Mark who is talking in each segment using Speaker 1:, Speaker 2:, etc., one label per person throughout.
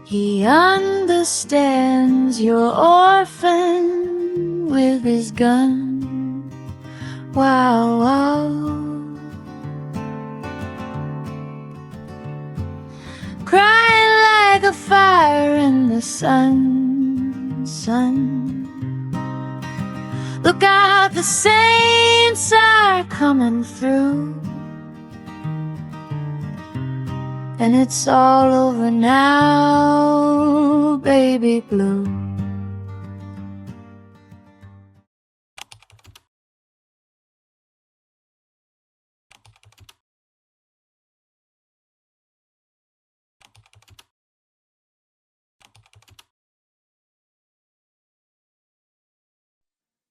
Speaker 1: He understands your orphan with his gun. Wow, wow. Crying like a fire in the sun, sun. Look out, the saints are coming through. And it's all over now, baby blue.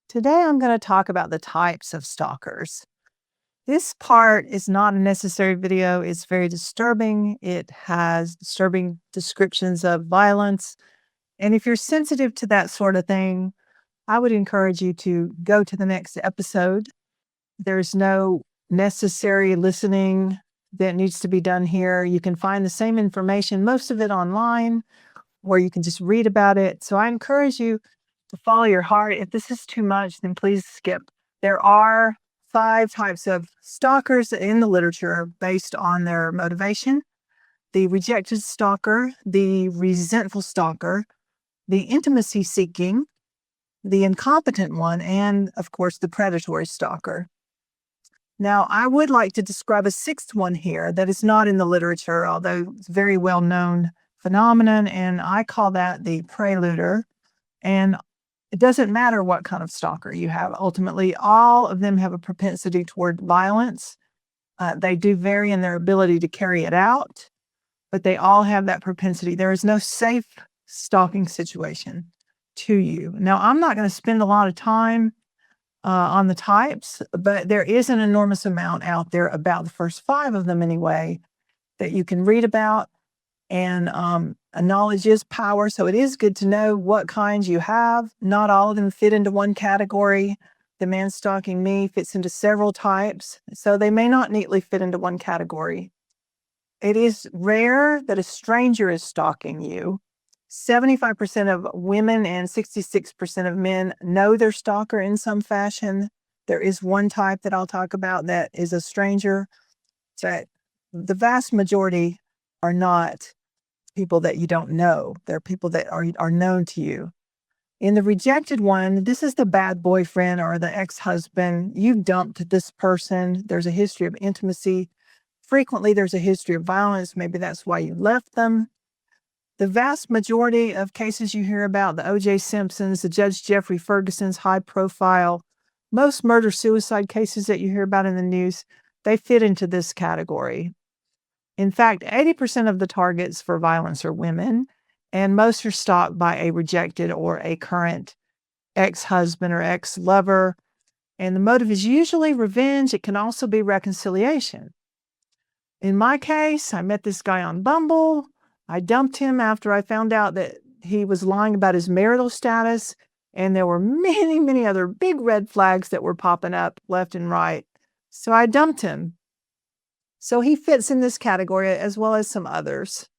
Speaker 2: Today, I'm going to talk about the types of stalkers. This part is not a necessary video. It's very disturbing. It has disturbing descriptions of violence. And if you're sensitive to that sort of thing, I would encourage you to go to the next episode. There's no necessary listening that needs to be done here. You can find the same information, most of it online, where you can just read about it. So I encourage you to follow your heart. If this is too much, then please skip. There are 5 types of stalkers in the literature based on their motivation: the rejected stalker, the resentful stalker, the intimacy seeking, the incompetent one, and of course, the predatory stalker. Now, I would like to describe a 6th one here that is not in the literature, although it's a very well-known phenomenon, and I call that the preluder. And it doesn't matter what kind of stalker you have. Ultimately, all of them have a propensity toward violence. They do vary in their ability to carry it out, but they all have that propensity. There is no safe stalking situation to you. Now, I'm not going to spend a lot of time on the types, but there is an enormous amount out there about the first 5 of them anyway that you can read about. And knowledge is power, so it is good to know what kinds you have. Not all of them fit into one category. The man stalking me fits into several types, so they may not neatly fit into one category. It is rare that a stranger is stalking you. 75% of women and 66% of men know their stalker in some fashion. There is one type that I'll talk about that is a stranger. But the vast majority are not people that you don't know. They're people that are known to you. In the rejected one, this is the bad boyfriend or the ex-husband. You've dumped this person. There's a history of intimacy. Frequently, there's a history of violence. Maybe that's why you left them. The vast majority of cases you hear about, the O.J. Simpsons, the Judge Jeffrey Ferguson's high profile, most murder-suicide cases that you hear about in the news, they fit into this category. In fact, 80% of the targets for violence are women, and most are stalked by a rejected or a current ex-husband or ex-lover. And the motive is usually revenge. It can also be reconciliation. In my case, I met this guy on Bumble. I dumped him after I found out that he was lying about his marital status, and there were many, many other big red flags that were popping up left and right. So I dumped him. So he fits in this category as well as some others.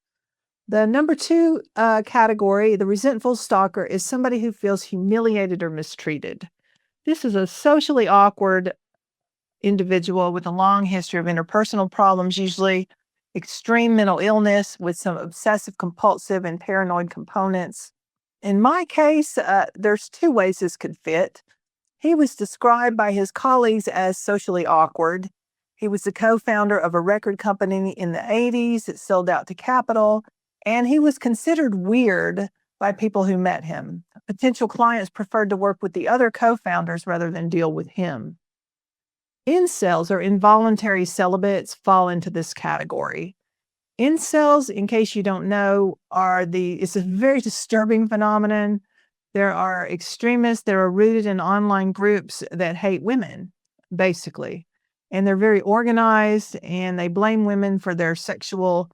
Speaker 2: The number 2 category, the resentful stalker, is somebody who feels humiliated or mistreated. This is a socially awkward individual with a long history of interpersonal problems, usually extreme mental illness with some obsessive compulsive and paranoid components. In my case, there's 2 ways this could fit. He was described by his colleagues as socially awkward. He was the co-founder of a record company in the 80s that sold out to Capitol, and he was considered weird by people who met him. Potential clients preferred to work with the other co-founders rather than deal with him. Incels, or involuntary celibates, fall into this category. Incels, in case you don't know, it's a very disturbing phenomenon. There are extremists that are rooted in online groups that hate women, basically. And they're very organized, and they blame women for their sexual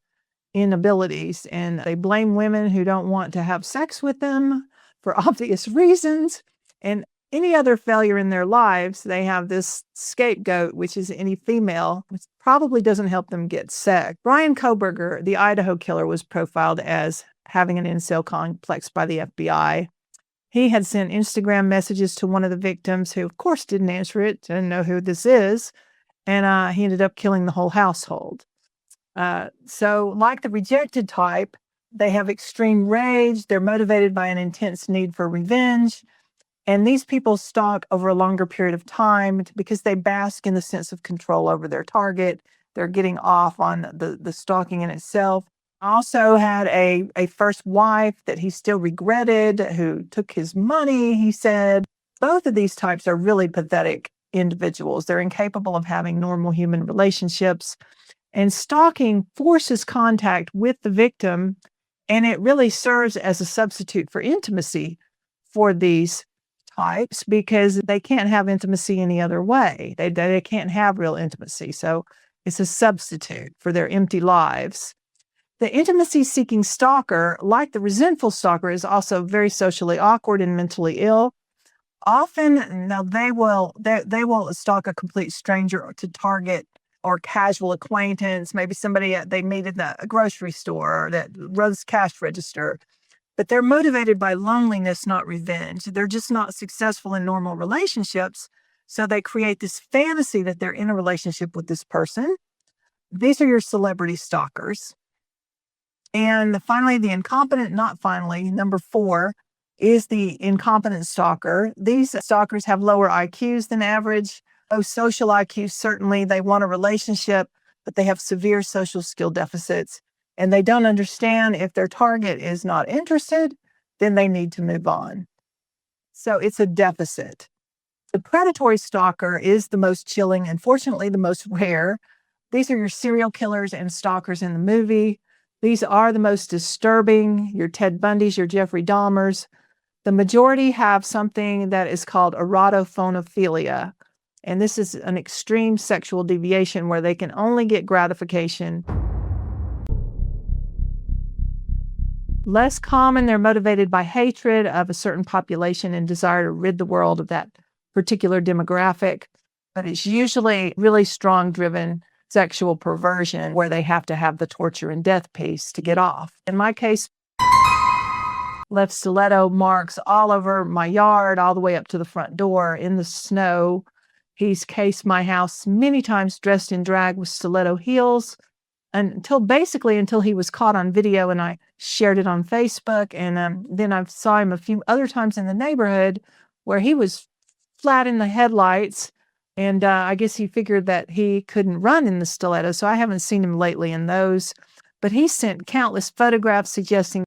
Speaker 2: inabilities. And they blame women who don't want to have sex with them for obvious reasons. And any other failure in their lives, they have this scapegoat, which is any female, which probably doesn't help them get sex. Bryan Kohberger, the Idaho killer, was profiled as having an incel complex by the FBI. He had sent Instagram messages to one of the victims who, of course, didn't answer it, didn't know who this is, and he ended up killing the whole household. So like the rejected type, they have extreme rage. They're motivated by an intense need for revenge. And these people stalk over a longer period of time because they bask in the sense of control over their target. They're getting off on the stalking in itself. Also had a first wife that he still regretted, who took his money, he said. Both of these types are really pathetic individuals. They're incapable of having normal human relationships. And stalking forces contact with the victim, and it really serves as a substitute for intimacy for these types because they can't have intimacy any other way. They can't have real intimacy. So it's a substitute for their empty lives. The intimacy-seeking stalker, like the resentful stalker, is also very socially awkward and mentally ill. Often, now they will stalk a complete stranger to target or casual acquaintance, maybe somebody they meet in the grocery store or that runs cash register. But they're motivated by loneliness, not revenge. They're just not successful in normal relationships. So they create this fantasy that they're in a relationship with this person. These are your celebrity stalkers. And finally, the incompetent, number 4, is the incompetent stalker. These stalkers have lower IQs than average. Low social IQs, certainly. They want a relationship, but they have severe social skill deficits. And they don't understand if their target is not interested, then they need to move on. So it's a deficit. The predatory stalker is the most chilling and fortunately the most rare. These are your serial killers and stalkers in the movie. These are the most disturbing, your Ted Bundys, your Jeffrey Dahmers. The majority have something that is called erotophonophilia. And this is an extreme sexual deviation where they can only get gratification. Less common, they're motivated by hatred of a certain population and desire to rid the world of that particular demographic. But it's usually really strong-driven sexual perversion where they have to have the torture and death piece to get off. In my case, left stiletto marks all over my yard, all the way up to the front door in the snow. He's cased my house many times dressed in drag with stiletto heels until he was caught on video and I shared it on Facebook. And then I saw him a few other times in the neighborhood where he was flat in the headlights. And I guess he figured that he couldn't run in the stiletto. So I haven't seen him lately in those. But he sent countless photographs suggesting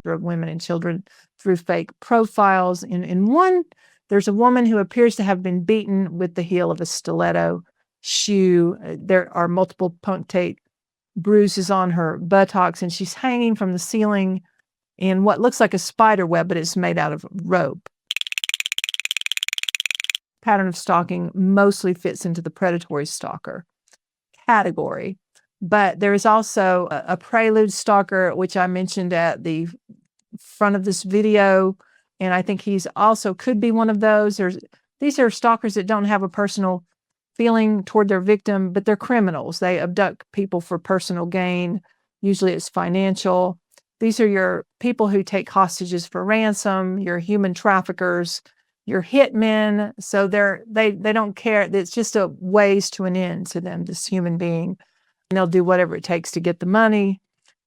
Speaker 2: of women and children through fake profiles. In one, there's a woman who appears to have been beaten with the heel of a stiletto shoe. There are multiple punctate bruises on her buttocks, and she's hanging from the ceiling in what looks like a spider web, but it's made out of rope. Pattern of stalking mostly fits into the predatory stalker category. But there is also a prelude stalker, which I mentioned at the front of this video. And I think he's also could be one of those. These are stalkers that don't have a personal feeling toward their victim, but they're criminals. They abduct people for personal gain. Usually it's financial. These are your people who take hostages for ransom, your human traffickers, your hitmen. So they don't care. It's just a ways to an end to them, this human being. And they'll do whatever it takes to get the money.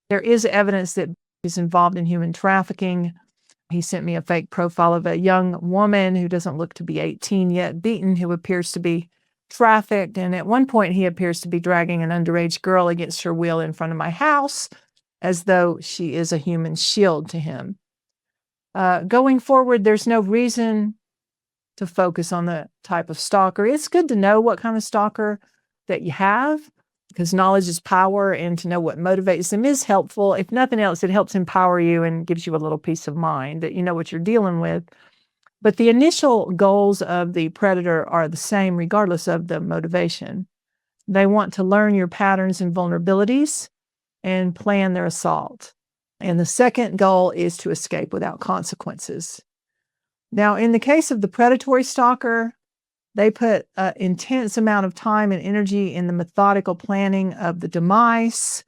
Speaker 2: There is evidence that he's involved in human trafficking. He sent me a fake profile of a young woman who doesn't look to be 18 yet, beaten, who appears to be trafficked. And at one point, he appears to be dragging an underage girl against her will in front of my house, as though she is a human shield to him. Going forward, there's no reason to focus on the type of stalker. It's good to know what kind of stalker that you have, because knowledge is power, and to know what motivates them is helpful. If nothing else, it helps empower you and gives you a little peace of mind that you know what you're dealing with. But the initial goals of the predator are the same regardless of the motivation. They want to learn your patterns and vulnerabilities and plan their assault. And the second goal is to escape without consequences. Now, in the case of the predatory stalker, they put an intense amount of time and energy in the methodical planning of the demise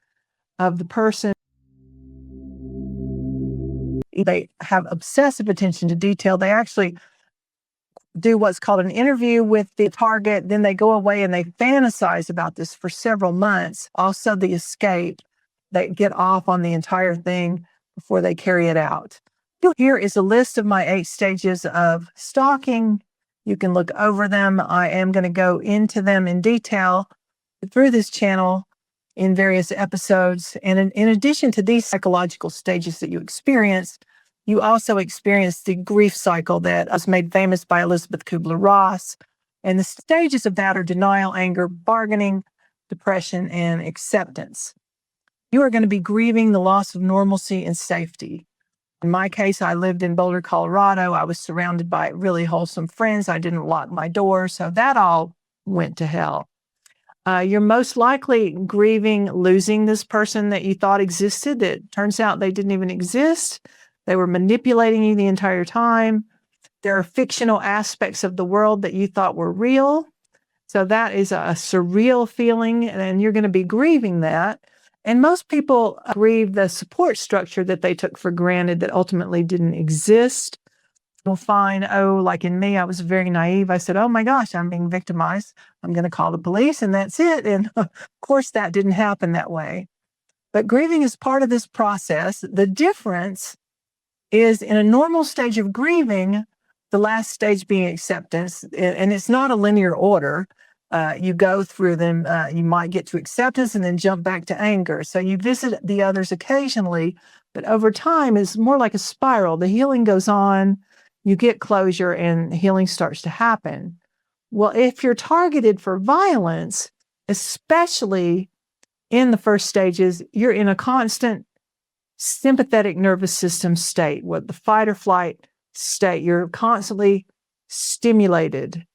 Speaker 2: of the person. They have obsessive attention to detail. They actually do what's called an interview with the target. Then they go away and they fantasize about this for several months. Also, the escape. They get off on the entire thing before they carry it out. Here is a list of my 8 stages of stalking. You can look over them. I am going to go into them in detail through this channel in various episodes. And in addition to these psychological stages that you experience, you also experience the grief cycle that was made famous by Elizabeth Kübler-Ross. And the stages of that are denial, anger, bargaining, depression, and acceptance. You are going to be grieving the loss of normalcy and safety. In my case, I lived in Boulder, Colorado. I was surrounded by really wholesome friends. I didn't lock my door, so that all went to hell. You're most likely grieving losing this person that you thought existed. It turns out they didn't even exist. They were manipulating you the entire time. There are fictional aspects of the world that you thought were real. So that is a surreal feeling, and you're going to be grieving that. And most people grieve the support structure that they took for granted that ultimately didn't exist. You'll find, like in me, I was very naive. I said, oh my gosh, I'm being victimized. I'm going to call the police and that's it. And of course, that didn't happen that way. But grieving is part of this process. The difference is in a normal stage of grieving, the last stage being acceptance, and it's not a linear order. You go through them. You might get to acceptance and then jump back to anger. So you visit the others occasionally, but over time it's more like a spiral. The healing goes on, you get closure, and healing starts to happen. Well, if you're targeted for violence, especially in the first stages, you're in a constant sympathetic nervous system state, what the fight or flight state. You're constantly stimulated.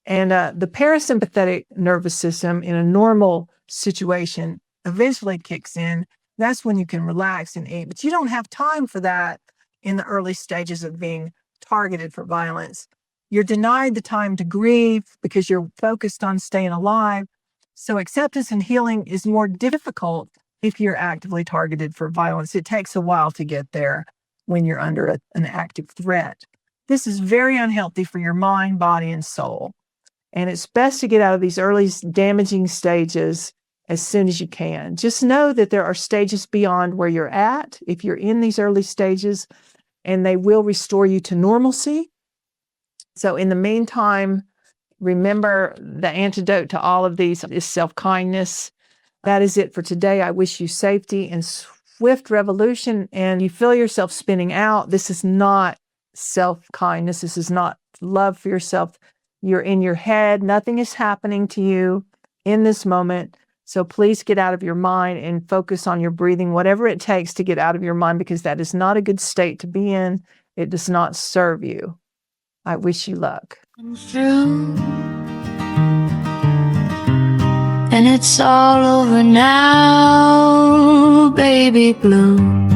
Speaker 2: And the parasympathetic nervous system in a normal situation eventually kicks in. That's when you can relax and eat. But you don't have time for that in the early stages of being targeted for violence. You're denied the time to grieve because you're focused on staying alive. So acceptance and healing is more difficult if you're actively targeted for violence. It takes a while to get there when you're under an active threat. This is very unhealthy for your mind, body, and soul. And it's best to get out of these early damaging stages as soon as you can. Just know that there are stages beyond where you're at if you're in these early stages, and they will restore you to normalcy. So in the meantime, remember the antidote to all of these is self-kindness. That is it for today. I wish you safety and swift revolution, and you feel yourself spinning out. This is not self-kindness. This is not love for yourself. You're in your head. Nothing is happening to you in this moment. So please get out of your mind and focus on your breathing, whatever it takes to get out of your mind, because that is not a good state to be in. It does not serve you. I wish you luck.
Speaker 1: Through, and it's all over now, baby blue.